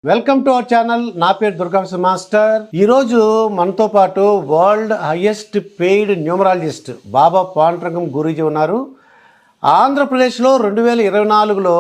Welcome to our channel. నా పేరు దుర్గాంశ master. ఈరోజు మనతో పాటు వరల్డ్ హైయెస్ట్ పెయిడ్ న్యూమరాలజిస్ట్ బాబా పాండురంగం గురూజీ ఉన్నారు. ఆంధ్రప్రదేశ్లో 2024లో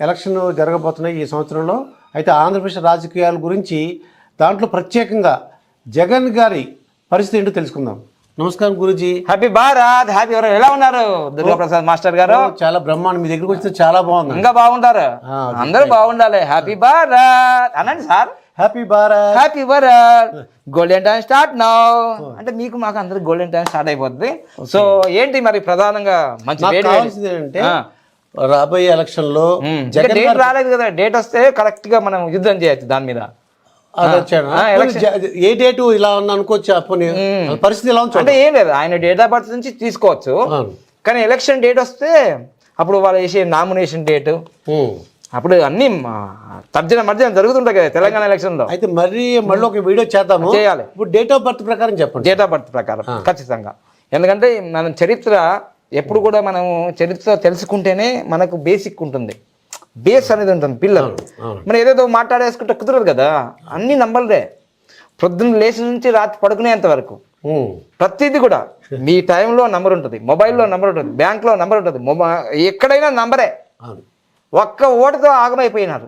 ఎలక్షన్ జరగబోతున్నాయి ఈ సంవత్సరంలో. అయితే ఆంధ్రప్రదేశ్ రాజకీయాల గురించి దాంట్లో ప్రత్యేకంగా జగన్ గారి పరిస్థితి ఏంటో తెలుసుకుందాం. నమస్కారం గురూజీ. హ్యాపీ భారత్. హ్యాపీ ఎవరు ఎలా ఉన్నారు దుర్గా ప్రసాద్ మాస్టర్ గారు? చాలా బ్రహ్మాండం. మీ దగ్గరికి వస్తే చాలా బాగుంది. ఇంకా బాగుంటారు, అందరూ బాగుండాలి. హ్యాపీ భారత్ అనండి sir. Happy Bharat. Happy Bharat. Golden time start now అంటే మీకు మాకు అందరికి గోల్డెన్ టైం స్టార్ట్ అయిపోద్ది. సో ఏంటి మరి ప్రధానంగా మంచి అంటే రాబోయే ఎలక్షన్ లో డేట్ రాలేదు కదా, డేట్ వస్తే కరెక్ట్ గా మనం యుద్ధం చేయొచ్చు దాని మీద. ఏ డేటు ఇలా అనుకోవచ్చు, పరిస్థితి ఇలా అంటే ఏం లేదు, ఆయన డేట్ ఆఫ్ బర్త్ నుంచి తీసుకోవచ్చు. కానీ ఎలక్షన్ డేట్ వస్తే అప్పుడు వాళ్ళు వేసే నామినేషన్ డేటు అప్పుడు అన్ని మర్జన జరుగుతుంటాయి కదా తెలంగాణ ఎలక్షన్ లో. అయితే మళ్ళీ ఒక వీడియో చేద్దాము, చేయాలి. ఇప్పుడు డేట్ ఆఫ్ బర్త్ ప్రకారం చెప్పండి. డేట్ ఆఫ్ బర్త్ ప్రకారం ఖచ్చితంగా. ఎందుకంటే మనం చరిత్ర ఎప్పుడు కూడా మనం చరిత్ర తెలుసుకుంటేనే మనకు బేసిక్ ఉంటుంది, బేస్ అనేది ఉంటుంది పిల్లలు. మనం ఏదేదో మాట్లాడేసుకుంటే కుదరదు కదా. అన్ని నంబర్లే, పొద్దున్న లేచి నుంచి రాత్రి పడుకునేంత వరకు ప్రతిదీ కూడా మీ టైంలో నంబర్ ఉంటుంది, మొబైల్లో నంబర్ ఉంటుంది, బ్యాంక్లో నంబర్ ఉంటుంది, ఎక్కడైనా నంబరే. ఒక్క ఓటుతో ఆగమైపోయినారు.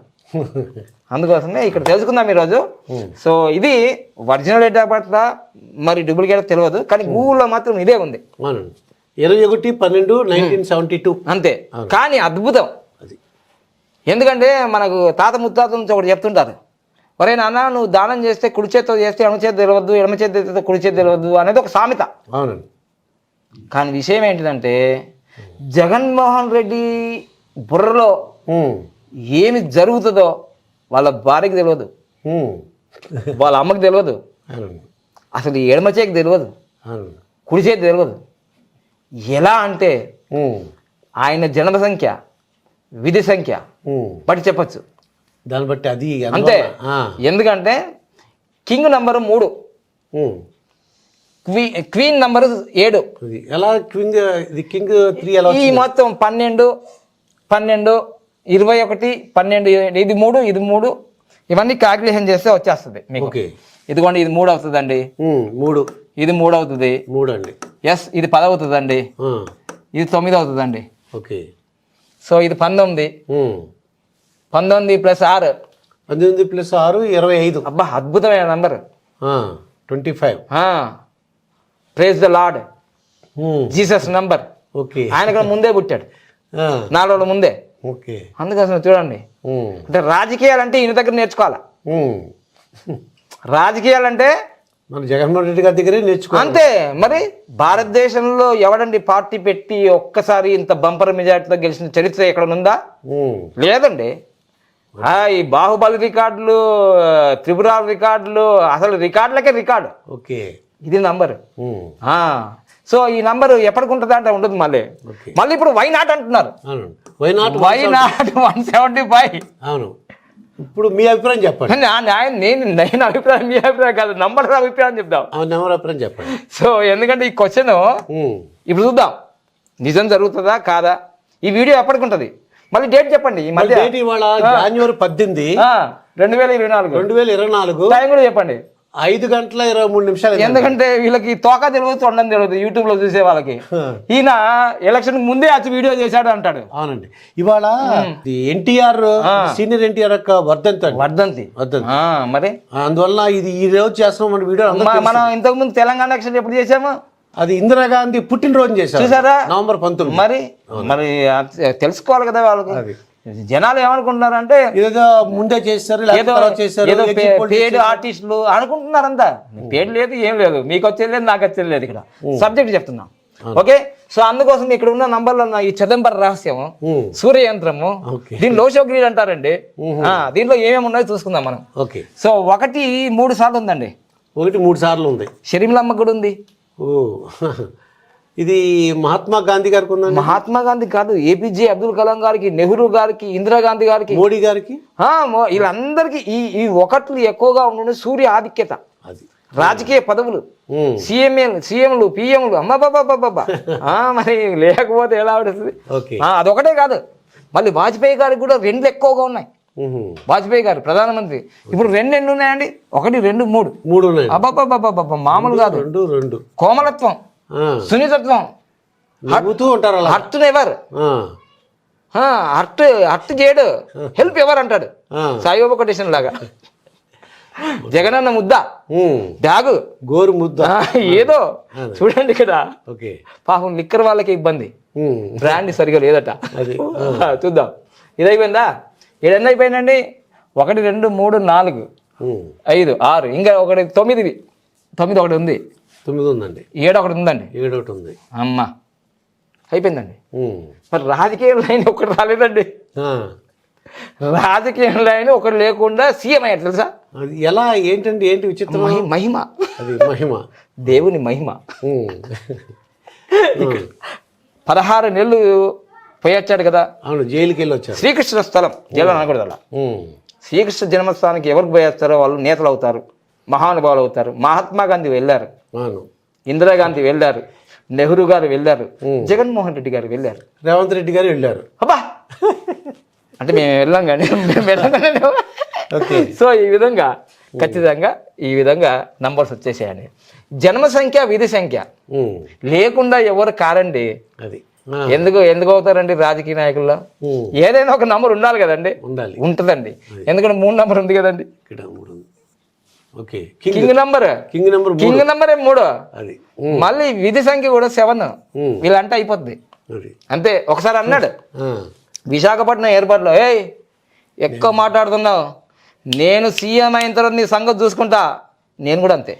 అందుకోసమే ఇక్కడ తెలుసుకుందాం ఈరోజు. సో ఇది ఒరిజినల్ డేట్ ఆఫ్ బర్త్ మరి డూప్లికేట్ తెలియదు, కానీ గూగుల్లో మాత్రం ఇదే ఉంది. 21/12/1972 అంతే. కానీ అద్భుతం. ఎందుకంటే మనకు తాత ముత్తాత నుంచి ఒకటి చెప్తుంటారు, ఒరే నాన్న నువ్వు దానం చేస్తే కుడి చేతితో చేస్తే ఎడమ చేతి తెలియవద్దు, ఎడమ చేతి కుడి చేతి తెలియవద్దు అనేది ఒక సామెత. కానీ విషయం ఏంటిదంటే జగన్మోహన్ రెడ్డి బుర్రలో ఏమి జరుగుతుందో వాళ్ళ భార్యకి తెలియదు, వాళ్ళ అమ్మకి తెలియదు, అసలు ఎడమ చేతికి తెలియదు, కుడి చేతి తెలియదు. ఎలా అంటే ఆయన జన్మ సంఖ్య విధి సంఖ్య బట్టి చెప్పచ్చు, దాన్ని బట్టి అది అంతే. ఎందుకంటే కింగ్ నంబరు 3, క్వీన్ నంబరు 7. ఎలా కింగ్ 3 ఎలా? ఈ మొత్తం 12, 12, 21, 12, ఇది 3 ఇవన్నీ క్యాల్కులేషన్ చేస్తే వచ్చేస్తుంది మీకు. ఇదిగోండి ఇది 3 అవుతుందండి, 3 ఇది 3 అవుతుంది, 3 అండి. ఎస్ ఇది 10 అవుతుందండి, ఇది 9 అవుతుందండి. ఓకే. సో ఇది 19, 19 + 6, 19 + 6 25. అబ్బా అద్భుతమైన number. 25. Praise the Lord. Jesus number. Okay. ఆయన కూడా ముందే పుట్టాడు, 4 రోజుల ముందే. ఓకే. అందుకోసం చూడండి, అంటే రాజకీయాలంటే ఈయన దగ్గర నేర్చుకోవాలా. రాజకీయాలంటే మన జగన్మోహన్ రెడ్డి గారి దగ్గరే నేర్చుకో. అంతే. మరి భారతదేశంలో ఎవడండి పార్టీ పెట్టి ఒక్కసారి ఇంత బంపర్ మెజార్టీతో గెలిచిన చరిత్ర ఎక్కడ ఉందా? లేదండి. ఈ బాహుబలి రికార్డులు, త్రిపుర రికార్డులు, అసలు రికార్డులకే రికార్డు. ఓకే. ఇది నంబర్. సో ఈ నంబర్ ఎప్పటికుంటుందా అంటే ఉండదు. మళ్ళీ ఇప్పుడు వై నాట్ అంటున్నారు. Why not 175. అవును. ఇప్పుడు మీ అభిప్రాయం చెప్పండి. నేను అభిప్రాయం, మీ అభిప్రాయం కాదు, నంబర్ అభిప్రాయం చెప్దాం. నంబర్ అభిప్రాయం చెప్పండి. సో ఎందుకంటే ఈ క్వశ్చన్ ఇప్పుడు చూద్దాం నిజం జరుగుతుందా కాదా. ఈ వీడియో ఎప్పటికుంటది, మళ్ళీ డేట్ చెప్పండి. మళ్ళీ డేట్ ఇవాళ జనవరి 18, 2024. టైం కూడా చెప్పండి. 5:23. ఎందుకంటే వీళ్ళకి తోక తెలియదు, తొండం తెలియదు యూట్యూబ్ లో చూసే వాళ్ళకి. ఈయన ఎలక్షన్ ముందే వచ్చి వీడియో చేశాడు అంటాడు. అవునండి. ఇవాళ ఎన్టీఆర్, సీనియర్ ఎన్టీఆర్ యొక్క వర్ధంతి. మరి అందువల్ల ఇది ఈ రోజు చేస్తున్నాం మన వీడియో. మనం ఇంతకు ముందు తెలంగాణ ఎలక్షన్ ఎప్పుడు చేసాము? అది ఇందిరాగాంధీ పుట్టినరోజు చేశారు, చూసారా, నవంబర్ 19. మరి తెలుసుకోవాలి కదా వాళ్ళకి. జనాలు ఏమనుకుంటున్నారంటే ఏదో ముందే చేస్తారు, పేడ్ ఆర్టిస్టులు అనుకుంటున్నారంతా. పేడ్ లేదు, ఏం లేదు, మీకు వచ్చేది లేదు, నాకు వచ్చేది లేదు. ఇక్కడ సబ్జెక్ట్ చెప్తున్నాం. ఓకే. సో అందుకోసం ఇక్కడ ఉన్న నంబర్లో ఈ చిదంబర రహస్యము, సూర్యయంత్రము, దీని లోషోగ్రీడ్ అంటారండి. దీంట్లో ఏమేమి ఉన్నాయో చూసుకుందాం మనం. ఓకే. సో 1 3 సార్లు ఉందండి. 1 3 సార్లు ఉంది. షర్మిలమ్మ కూడా ఉంది. ఇది మహాత్మా గాంధీ గారికి ఉందండి. మహాత్మా గాంధీ కాదు, ఏపీజే అబ్దుల్ కలాం గారికి, నెహ్రూ గారికి, ఇందిరాగాంధీ గారికి, మోడీ గారికి, వీళ్ళందరికీ ఈ 1 ఎక్కువగా ఉండడం సూర్య ఆధిక్యత. రాజకీయ పదవులు, సీఎంలు, పిఎంలు, అమ్మ బాబా. మరి లేకపోతే ఎలా ఉంటుంది? అదొకటే కాదు, మళ్ళీ వాజ్పేయి గారికి కూడా 2 ఎక్కువగా ఉన్నాయి. వాజ్పేయి గారు ప్రధానమంత్రి. ఇప్పుడు రెండు ఎన్ని ఉన్నాయండి? 1, 2, 3 3 ఉన్నాయి. అబ్బాబ్బాబ్బా మామూలు కాదు. 2 కోమలత్వం, సున్నితత్వం, నవ్వుతూ ఉంటారు అలా. హర్ట్ ఎవర్, హర్ట్ చేయడు, హెల్ప్ ఎవర్ అంటాడు సాయిబాబా కొటేషన్ లాగా. జగనన్న ముద్ద, బ్యాగు, గోరు ముద్ద, ఏదో చూడండి ఇక్కడ. ఓకే, పాపం లిక్కర్ వాళ్ళకి ఇబ్బంది, బ్రాండ్ సరిగా లేదట. చూద్దాం. ఇది అయిపోయిందా? 7 అయిపోయిందండి. 1, 2, 3, 4, 5, 6, ఇంకా 1, 9. 9 ఒకటి ఉంది. 9 ఉందండి. 7 ఒకటి ఉందండి. 7 ఒకటి ఉంది. అమ్మా అయిపోయిందండి. మరి రాజకీయ లైన్ ఒకటి రాలేదండి. రాజకీయ లైన్ ఒకటి లేకుండా సీఎం అయ్యారు తెలుసా? అది ఎలా, ఏంటండి, ఏంటి విచిత్రం? మహిమ, అది మహిమ, దేవుని మహిమ. 16 నెలలు పోయొచ్చాడు కదా. అవును, జైలుకి వెళ్ళి వచ్చారు. శ్రీకృష్ణ స్థలం, జైలు అనకూడదు అలా. శ్రీకృష్ణ జన్మస్థానానికి ఎవరికి పోయేస్తారో వాళ్ళు నేతలు అవుతారు, మహానుభావులు అవుతారు. మహాత్మా గాంధీ వెళ్ళారు, ఇందిరాగాంధీ వెళ్ళారు, నెహ్రూ గారు వెళ్ళారు, జగన్మోహన్ రెడ్డి గారు వెళ్ళారు, రేవంత్ రెడ్డి గారు వెళ్ళారు. అబ్బా అంటే మేము వెళ్ళాం కానీ సో ఈ విధంగా ఖచ్చితంగా ఈ విధంగా నంబర్స్ వచ్చేసాయండి. జన్మ సంఖ్య, విధి సంఖ్య లేకుండా ఎవరు కారండి. అది ఎందుకు అవుతారండి రాజకీయ నాయకుల్లో? ఏదైనా ఒక నంబర్ ఉండాలి కదండి. ఉంటుందండి, ఎందుకంటే 3 నంబర్ ఉంది కదండి. కింగ్ నంబర్, కింగ్ నంబరే 3. మళ్ళీ విధి సంఖ్య కూడా 7. వీళ్ళంటే అయిపోద్ది అంతే. ఒకసారి అన్నాడు విశాఖపట్నం ఎయిర్పోర్ట్లో, ఎక్కువ మాట్లాడుతున్నావు, నేను సీఎం అయిన తర్వాత నీ సంగతి చూసుకుంటా, నేను కూడా అంతే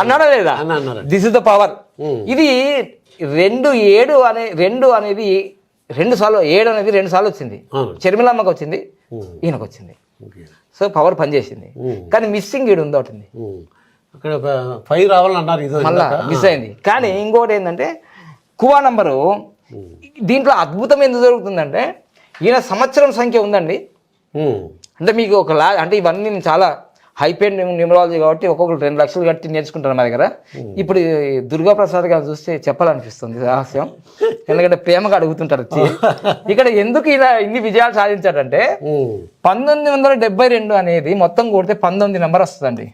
అన్నాడా లేదా? This is the power. ఇది 2 అనేది 2 సార్లు, 7 అనేది 2 సార్లు వచ్చింది. షర్మిలమ్మకి వచ్చింది, ఈయనకు వచ్చింది. సో పవర్ పనిచేసింది. కానీ మిస్సింగ్ ఈడు ఉంది, ఒకటి ఉంది. అక్కడ 5 రావాలన్నారు, మళ్ళా మిస్ అయింది. కానీ ఇంకోటి ఏంటంటే కువా నంబరు. దీంట్లో అద్భుతం ఎందుకు జరుగుతుందంటే ఈయన సంవత్సరం సంఖ్య ఉందండి. అంటే మీకు ఒక అంటే ఇవన్నీ నేను చాలా హైపేడ్ న్యూమరాలజీ కాబట్టి ఒక్కొక్కరు 2 లక్షలు కట్టి నేర్చుకుంటారు మా దగ్గర. ఇప్పుడు దుర్గాప్రసాద్ గారు చూస్తే చెప్పాలనిపిస్తుంది రహస్యం, ఎందుకంటే ప్రేమగా అడుగుతుంటారు వచ్చి. ఇక్కడ ఎందుకు ఇలా ఇన్ని విజయాలు సాధించాడంటే 1972 అనేది మొత్తం కొడితే 19 నెంబర్ వస్తుందండి.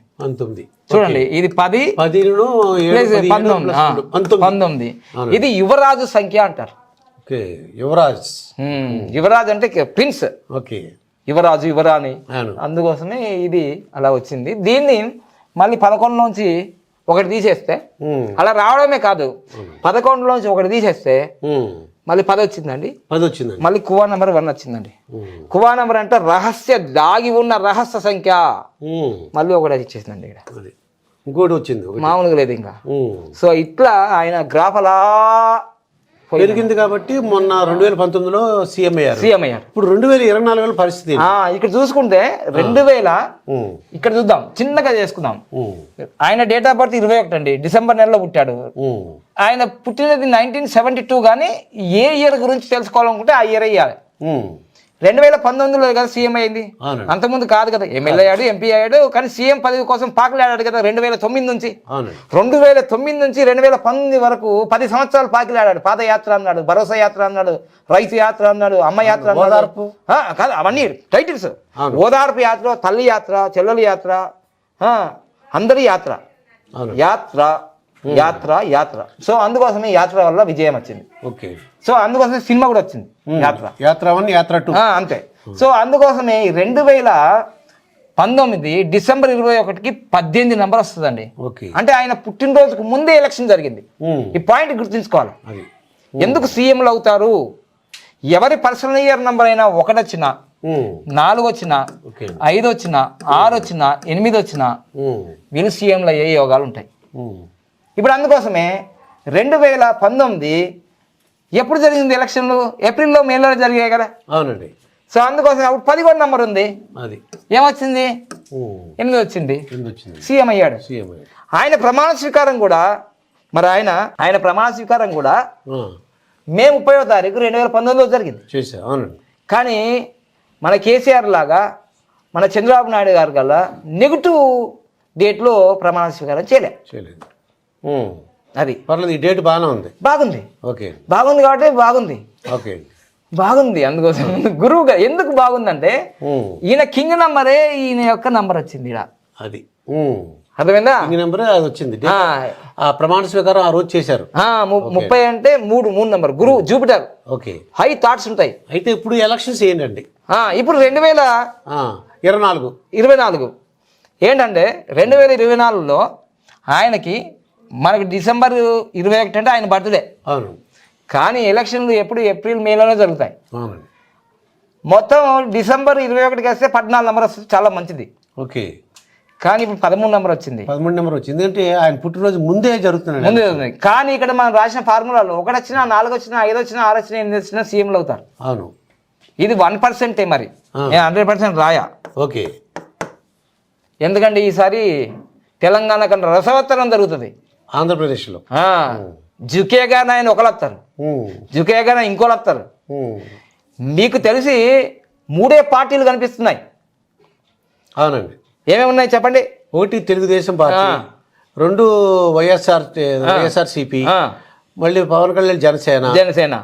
చూడండి, ఇది 10, 19. ఇది యువరాజు సంఖ్య అంటారు. యువరాజు అంటే ప్రిన్స్, యువరాజు, యువరాణి. అందుకోసమే ఇది అలా వచ్చింది. దీన్ని మళ్ళీ 11లోంచి 1 తీసేస్తే అలా రావడమే కాదు, 11లోంచి 1 తీసేస్తే మళ్ళీ 10 వచ్చిందండి. మళ్ళీ కువా నెంబర్ 1 వచ్చిందండి. కువా నెంబర్ అంటే దాగి ఉన్న రహస్య సంఖ్య. మళ్ళీ 1 ఇచ్చేసిందండి. ఇక్కడ ఇంకోటి వచ్చింది, మామూలుగా లేదు ఇంకా. సో ఇట్లా ఆయన గ్రాఫ్ అలా పెరిగింది. కాబట్టి మొన్న 2019లో సీఎం అయ్యారు. ఇప్పుడు 2024 పరిస్థితి ఇక్కడ చూసుకుంటే 2000 ఇక్కడ చూద్దాం, చిన్నగా చేసుకుందాం. ఆయన డేట్ ఆఫ్ బర్త్ 21 అండి, డిసెంబర్ నెలలో పుట్టాడు. ఆయన పుట్టినది 1972. కానీ ఏ ఇయర్ గురించి తెలుసుకోవాలనుకుంటే ఆ ఇయర్ అయ్యాలి. 2019లో కదా సీఎం అయింది, అంతకుముందు కాదు కదా. ఎమ్మెల్యే అయ్యాడు, ఎంపీ అయ్యాడు, కానీ సీఎం పదవి కోసం పాకిలాడాడు కదా 2009 నుంచి. 2009 నుంచి 2019 వరకు 10 సంవత్సరాలు పాకిలాడాడు. పాదయాత్ర అన్నాడు, భరోసా యాత్ర అన్నాడు, రైతు యాత్ర అన్నాడు, అమ్మ యాత్ర అన్నాడు. కాదు, అవన్నీ టైటిల్స్. ఓదార్పు యాత్ర, తల్లి యాత్ర, చెల్లెల యాత్ర, అందరి యాత్ర, యాత్ర యాత్ర యాత్ర. సో అందుకోసమే యాత్ర వల్ల విజయం వచ్చింది. సో అందుకోసమే సినిమా కూడా వచ్చింది, యాత్ర 1, యాత్ర 2 అంతే. సో అందుకోసమే 2019 డిసెంబర్ 21కి 18 నెంబర్ వస్తుందండి. అంటే ఆయన పుట్టినరోజుకు ముందే ఎలక్షన్ జరిగింది. ఈ పాయింట్ గుర్తుంచుకోవాలి. ఎందుకు సీఎంలు అవుతారు? ఎవరి పర్సనల్ ఇయర్ నంబర్ అయినా 1 వచ్చినా, 4 వచ్చినా, 5 వచ్చినా, 6 వచ్చినా, 8 వచ్చినా వీళ్ళు సీఎంలు అయ్యే యోగాలు ఉంటాయి. ఇప్పుడు అందుకోసమే 2019 ఎప్పుడు జరిగింది ఎలక్షన్లు? ఏప్రిల్లో, మేలో జరిగాయి కదా. అవునండి. సో అందుకోసం అప్పుడు 11 నెంబర్ ఉంది. ఏమొచ్చింది? 8 వచ్చింది. సీఎం అయ్యాడు. ఆయన ప్రమాణ స్వీకారం కూడా ఆయన ప్రమాణ స్వీకారం కూడా మే 30వ తారీఖు 2019లో జరిగింది. కానీ మన కేసీఆర్ లాగా, మన చంద్రబాబు నాయుడు గారు గల నెగిటివ్ డేట్లో ప్రమాణ స్వీకారం చేయలేదు. అది పర్లేదు, ఈ డేట్ బాగానే ఉంది. బాగుంది కాబట్టి బాగుంది. బాగుంది. అందుకోసం గురువుగా ఎందుకు బాగుందంటే ఈయన కింగ్ నంబరే ఈయన యొక్క నంబర్ వచ్చింది ఇలా. అది అర్థమైందా? కింగ్ నెంబర్ అది వచ్చింది. ఆ ప్రమాణ స్వీకారం ఆ రోజు చేశారు. 30 అంటే మూడు నంబర్ గురువు జూపిటర్. ఓకే, హై థాట్స్ ఉంటాయి. అయితే ఇప్పుడు ఎలక్షన్స్ ఏంటండి? ఇప్పుడు 2024 ఏంటంటే 2024లో ఆయనకి మనకి డిసెంబర్ 21 అంటే ఆయన బర్త్డే. అవును. కానీ ఎలక్షన్లు ఎప్పుడు ఏప్రిల్ మేలోనే జరుగుతాయి. అవునండి. మొత్తం డిసెంబర్ 21కి వస్తే 14 నెంబర్ వస్తుంది, చాలా మంచిది. ఓకే. కానీ ఇప్పుడు 13 నెంబర్ వచ్చింది. 13 నెంబర్ వచ్చింది. ఎందుకంటే ఆయన పుట్టినరోజు ముందే జరుగుతున్నాడు. ముందే జరుగుతుంది. కానీ ఇక్కడ మనం రాసిన ఫార్ములాలో 1 వచ్చినా 4 వచ్చినా 5 వచ్చినా 6 వచ్చినా 8 వచ్చినా సీఎంలు అవుతారు. అవును. ఇది 1% మరి, 100% రాయా. ఓకే. ఎందుకంటే ఈసారి తెలంగాణ కన్నా రసవత్తరం జరుగుతుంది. ఆంధ్రప్రదేశ్లో జుకేగాన ఆయన ఒకరు వస్తారు, జుకేగాన ఇంకోళ్ళు వస్తారు. మీకు తెలిసి 3 పార్టీలు కనిపిస్తున్నాయి. అవునండి. ఏమేమి ఉన్నాయి చెప్పండి? 1 తెలుగుదేశం పార్టీ, 2 వైఎస్ఆర్సీపీ, మళ్ళీ పవన్ కళ్యాణ్ జనసేన.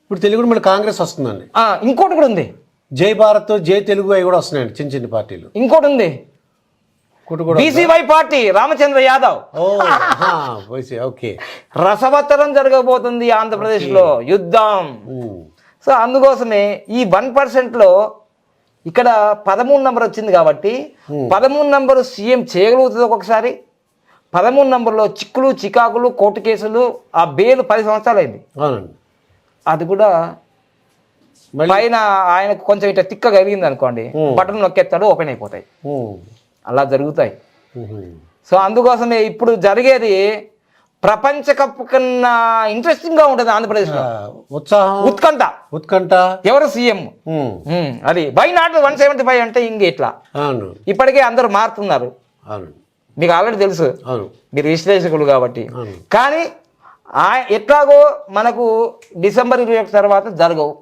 ఇప్పుడు తెలుగు మళ్ళీ కాంగ్రెస్ వస్తుందండి. ఇంకోటి కూడా ఉంది, జై భారత్, జై తెలుగు అవి కూడా వస్తున్నాయండి, చిన్న చిన్న పార్టీలు. ఇంకోటి ఉంది, BCY party, Ramachandra Yadav. Okay. రసవత్తరం జరగబోతుంది ఆంధ్రప్రదేశ్లో యుద్ధం. సో అందుకోసమే ఈ 1%లో ఇక్కడ 13 నెంబర్ వచ్చింది కాబట్టి 13 నెంబరు సీఎం చేయగలుగుతుంది. ఒక్కొక్కసారి 13 నెంబర్లో చిక్కులు చికాకులు కోర్టు కేసులు, ఆ బెయిల్ 10 సంవత్సరాలు అయింది. అది కూడా పైన ఆయనకు కొంచెం ఇట్లా తిక్క కలిగింది అనుకోండి, బటన్ నొక్కేస్తాడు, ఓపెన్ అయిపోతాయి. అలా జరుగుతాయి. సో అందుకోసమే ఇప్పుడు జరిగేది ప్రపంచ కప్ కన్నా ఇంట్రెస్టింగ్ గా ఉంటుంది ఆంధ్రప్రదేశ్లో. ఉత్కంఠ ఎవరు సీఎం, అది వై నాట్ 175 అంటే ఇంకెట్లా. ఇప్పటికే అందరూ మారుతున్నారు, మీకు ఆల్రెడీ తెలుసు, మీరు విశ్లేషకులు కాబట్టి. కానీ ఎట్లాగో మనకు డిసెంబర్ 21 తర్వాత జరగవు.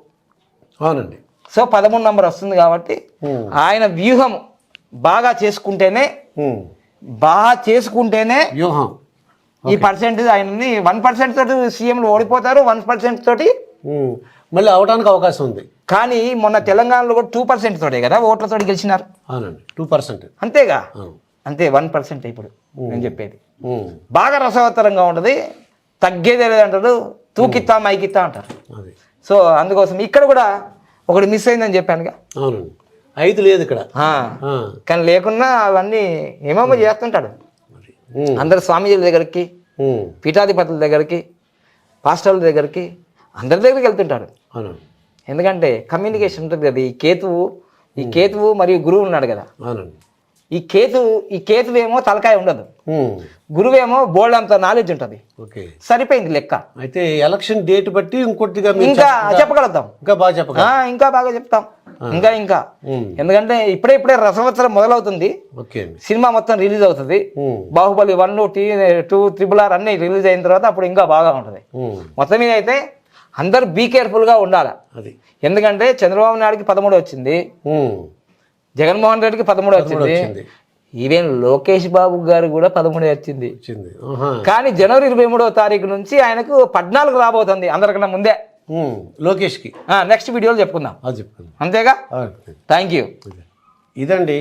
అవునండి. సో 13 నెంబర్ వస్తుంది కాబట్టి ఆయన వ్యూహం బాగా చేసుకుంటేనే వ్యూహం ఈ పర్సెంటేజ్ ఆయనని 1% తోటి సీఎంలు ఓడిపోతారు, 1% తోటి మళ్ళీ అవడానికి అవకాశం ఉంది. కానీ మొన్న తెలంగాణలో కూడా 2% తోటే కదా ఓట్లతో గెలిచినారు. అవునండి, 2%. అంతేగా, అంతే 1% ఇప్పుడు నేను చెప్పేది. బాగా రసవత్తరంగా ఉంటుంది, తగ్గేదే లేదంటారు, తూకిత్తా మైకిత్తా అంటారు. సో అందుకోసం ఇక్కడ కూడా ఒకటి మిస్ అయిందని చెప్పానుగా. అవునండి, 5 లేదు ఇక్కడ. కానీ లేకున్నా అవన్నీ ఏమేమో చేస్తుంటాడు. అందరు స్వామీజీల దగ్గరికి, పీఠాధిపతుల దగ్గరికి, పాస్టర్ల దగ్గరికి, అందరి దగ్గరికి వెళ్తుంటాడు. ఎందుకంటే కమ్యూనికేషన్ ఉంటుంది కదా. ఈ కేతువు మరియు గురువు ఉన్నాడు కదా. ఈ కేతువేమో తలకాయ ఉండదు, గురువేమో బోల్డ్ అంత నాలెడ్జ్ ఉంటుంది. సరిపోయింది లెక్క. అయితే ఎలక్షన్ డేట్ బట్టి ఇంకొద్దిగా ఇంకా చెప్పగలుగుతాం, ఇంకా బాగా చెప్తాం. ఇంకా ఎందుకంటే ఇప్పుడే రసవత్సరం మొదలవుతుంది. సినిమా మొత్తం రిలీజ్ అవుతుంది. బాహుబలి 1, 2, RRR అన్ని రిలీజ్ అయిన తర్వాత అప్పుడు ఇంకా బాగా ఉంటుంది. మొత్తం మీద అయితే అందరు బీ కేర్ఫుల్ గా ఉండాలి. ఎందుకంటే చంద్రబాబు నాయుడుకి 13 వచ్చింది, జగన్మోహన్ రెడ్డికి 13 వచ్చింది, ఈవెన్ లోకేష్ బాబు గారు కూడా 13 వచ్చింది. కానీ జనవరి 23వ తారీఖు నుంచి ఆయనకు 14 రాబోతుంది, అందరికన్నా ముందే లోకేష్కి. నెక్స్ట్ వీడియోలో చెప్పుకుందాం. అంతేగా. Thank you. ఇదండి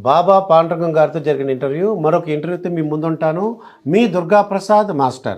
బాబా పాండురంగం గారితో జరిగిన ఇంటర్వ్యూ. మరొక ఇంటర్వ్యూతో మీ ముందుంటాను. మీ దుర్గాప్రసాద్ మాస్టర్.